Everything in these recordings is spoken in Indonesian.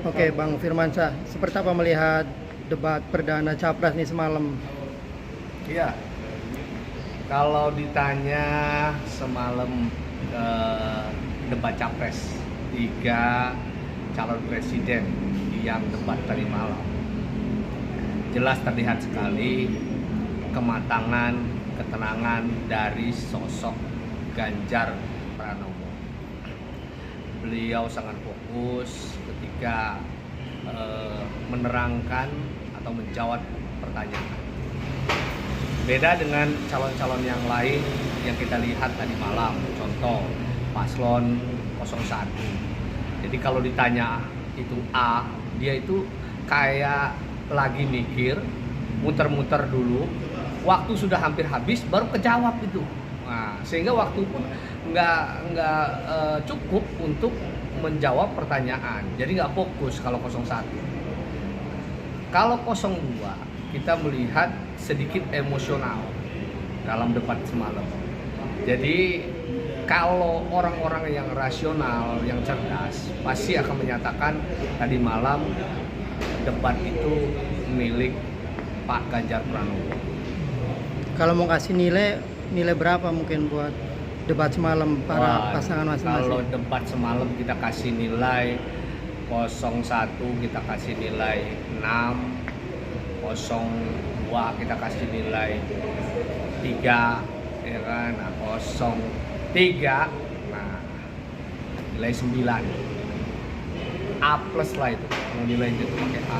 Oke, Bang Firmansyah, seperti apa melihat debat perdana Capres nih semalam? Iya, kalau ditanya semalam debat Capres, tiga calon presiden yang debat tadi malam, jelas terlihat sekali kematangan, ketenangan dari sosok Ganjar Pranowo. Beliau sangat fokus ketika menerangkan atau menjawab pertanyaan. Beda dengan calon-calon yang lain yang kita lihat tadi malam, contoh paslon 01. Jadi kalau ditanya itu A, dia itu kayak lagi mikir, muter-muter dulu, waktu sudah hampir habis baru kejawab itu. Nah, sehingga waktu pun nggak cukup untuk menjawab pertanyaan. Jadi nggak fokus kalau 01. Kalau 02 kita melihat sedikit emosional dalam debat semalam. Jadi kalau orang-orang yang rasional, yang cerdas, pasti akan menyatakan tadi malam debat itu milik Pak Ganjar Pranowo. Kalau mau kasih nilai berapa mungkin buat debat semalam para pasangan masing-masing? Kalau debat semalam kita kasih nilai 01 kita kasih nilai 6, 02 kita kasih nilai 3, ya kan? Nah, 03 nah nilai 9. A plus lah itu, nilainya itu pakai A.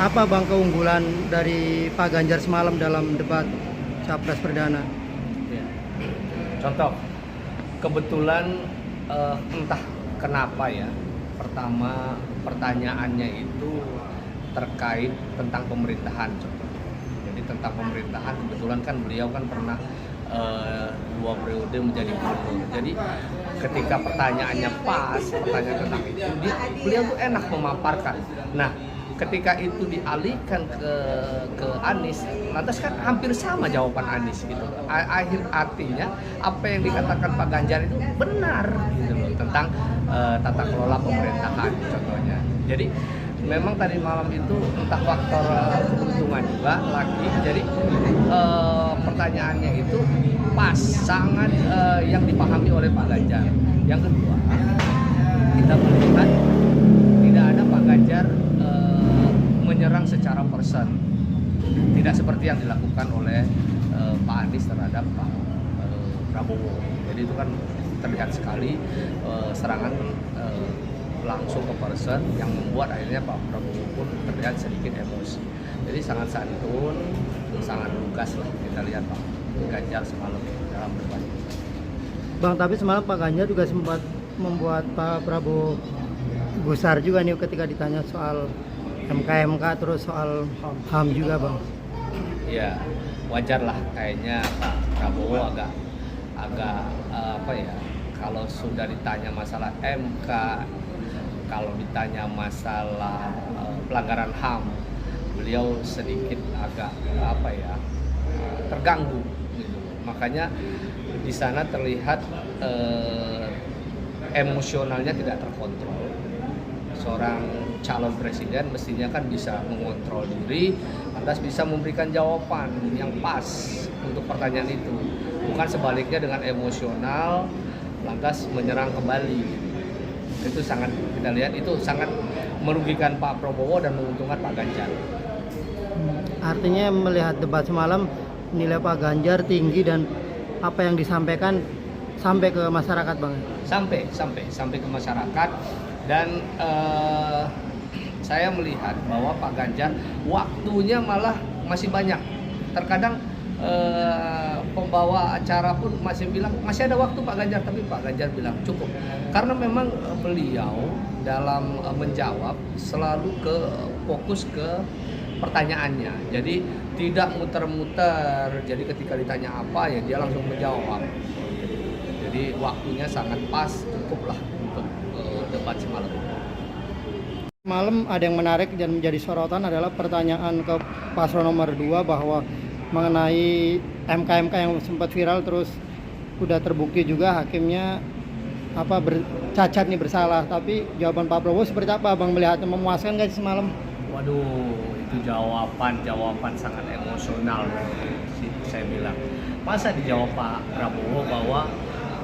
Apa Bang keunggulan dari Pak Ganjar semalam dalam debat Capres perdana? Ya. Contoh, kebetulan entah kenapa ya, pertama pertanyaannya itu terkait tentang pemerintahan. Contoh. Jadi tentang pemerintahan, kebetulan kan beliau kan pernah 2 periode menjadi gubernur. Jadi ketika pertanyaannya pas, pertanyaan tentang itu, beliau tuh enak memaparkan. Nah, ketika itu dialihkan ke Anies, lantas kan hampir sama jawaban Anies gitu. Artinya apa yang dikatakan Pak Ganjar itu benar gitu loh, tentang tata kelola pemerintahan contohnya. Jadi memang tadi malam itu entah faktor keberuntungan juga lagi. Jadi pertanyaannya itu pas, sangat yang dipahami oleh Pak Ganjar. Yang kedua, kita melihat tidak ada Pak Ganjar menyerang secara person, tidak seperti yang dilakukan oleh Pak Anies terhadap Pak Prabowo. Jadi itu kan terlihat sekali serangan langsung ke person yang membuat akhirnya Pak Prabowo pun terlihat sedikit emosi. Jadi sangat santun, sangat lugas lah kita lihat Pak Ganjar semalam dalam debat. Bang, tapi semalam Pak Ganjar juga sempat membuat Pak Prabowo gusar juga nih ketika ditanya soal MK terus soal HAM juga Bang. Ya wajar lah kayaknya Pak Prabowo agak apa ya, kalau sudah ditanya masalah MK, kalau ditanya masalah pelanggaran HAM, beliau sedikit agak apa ya, terganggu gitu. Makanya di sana terlihat emosionalnya tidak terkontrol. Seorang calon presiden mestinya kan bisa mengontrol diri, lantas bisa memberikan jawaban yang pas untuk pertanyaan itu, bukan sebaliknya dengan emosional lantas menyerang kembali. Itu sangat, kita lihat itu sangat merugikan Pak Prabowo dan menguntungkan Pak Ganjar. Artinya melihat debat semalam nilai Pak Ganjar tinggi dan apa yang disampaikan sampai ke masyarakat Bang. Sampai ke masyarakat. Dan saya melihat bahwa Pak Ganjar waktunya malah masih banyak. Terkadang pembawa acara pun masih bilang masih ada waktu Pak Ganjar, tapi Pak Ganjar bilang cukup. Karena memang beliau dalam menjawab selalu fokus ke pertanyaannya. Jadi tidak muter-muter. Jadi ketika ditanya apa ya dia langsung menjawab. Jadi waktunya sangat pas, cukuplah untuk debat semalam. Malam ada yang menarik dan menjadi sorotan adalah pertanyaan ke paslon nomor 2 bahwa mengenai MK yang sempat viral terus udah terbukti juga hakimnya cacat nih, bersalah. Tapi jawaban Pak Prabowo seperti apa Abang melihatnya, memuaskan nggak sih semalam? Waduh, itu jawaban sangat emosional saya bilang. Masa dijawab Pak Prabowo bahwa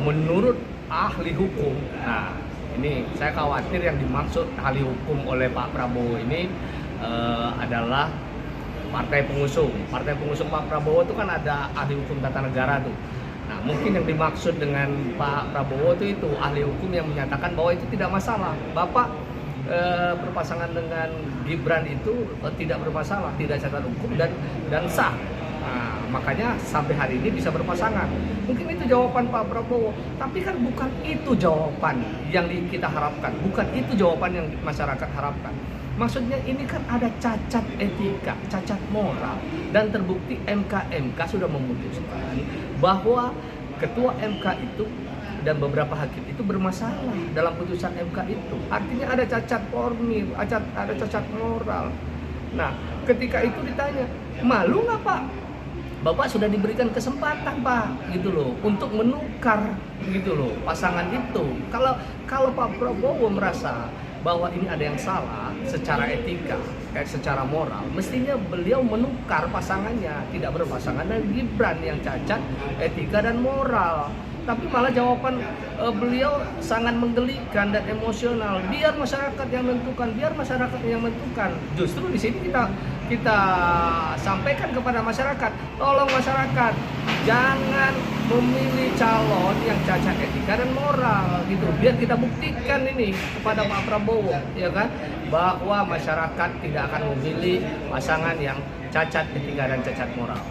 menurut ahli hukum. Nah, ini saya khawatir yang dimaksud ahli hukum oleh Pak Prabowo ini adalah partai pengusung. Partai pengusung Pak Prabowo itu kan ada ahli hukum tata negara tuh. Nah, mungkin yang dimaksud dengan Pak Prabowo itu ahli hukum yang menyatakan bahwa itu tidak masalah. Bapak berpasangan dengan Gibran itu tidak bermasalah, tidak cacat hukum dan sah. Nah, makanya sampai hari ini bisa berpasangan. Mungkin itu jawaban Pak Prabowo, tapi kan bukan itu jawaban yang kita harapkan, bukan itu jawaban yang masyarakat harapkan. Maksudnya ini kan ada cacat etika, cacat moral, dan terbukti MK sudah memutuskan bahwa ketua MK itu dan beberapa hakim itu bermasalah dalam putusan MK itu. Artinya ada cacat formil, ada cacat moral. Nah, ketika itu ditanya, malu nggak Pak? Bapak sudah diberikan kesempatan Pak, gitu loh, untuk menukar, gitu loh, pasangan itu. Kalau Pak Prabowo merasa bahwa ini ada yang salah secara etika, secara moral, mestinya beliau menukar pasangannya, tidak berpasangan dengan Gibran yang cacat etika dan moral. Tapi malah jawaban beliau sangat menggelikan dan emosional. Biar masyarakat yang menentukan, biar masyarakat yang menentukan. Justru di sini kita sampaikan kepada masyarakat, tolong masyarakat jangan memilih calon yang cacat etika dan moral gitu. Biar kita buktikan ini kepada Pak Prabowo, ya kan, bahwa masyarakat tidak akan memilih pasangan yang cacat etika dan cacat moral.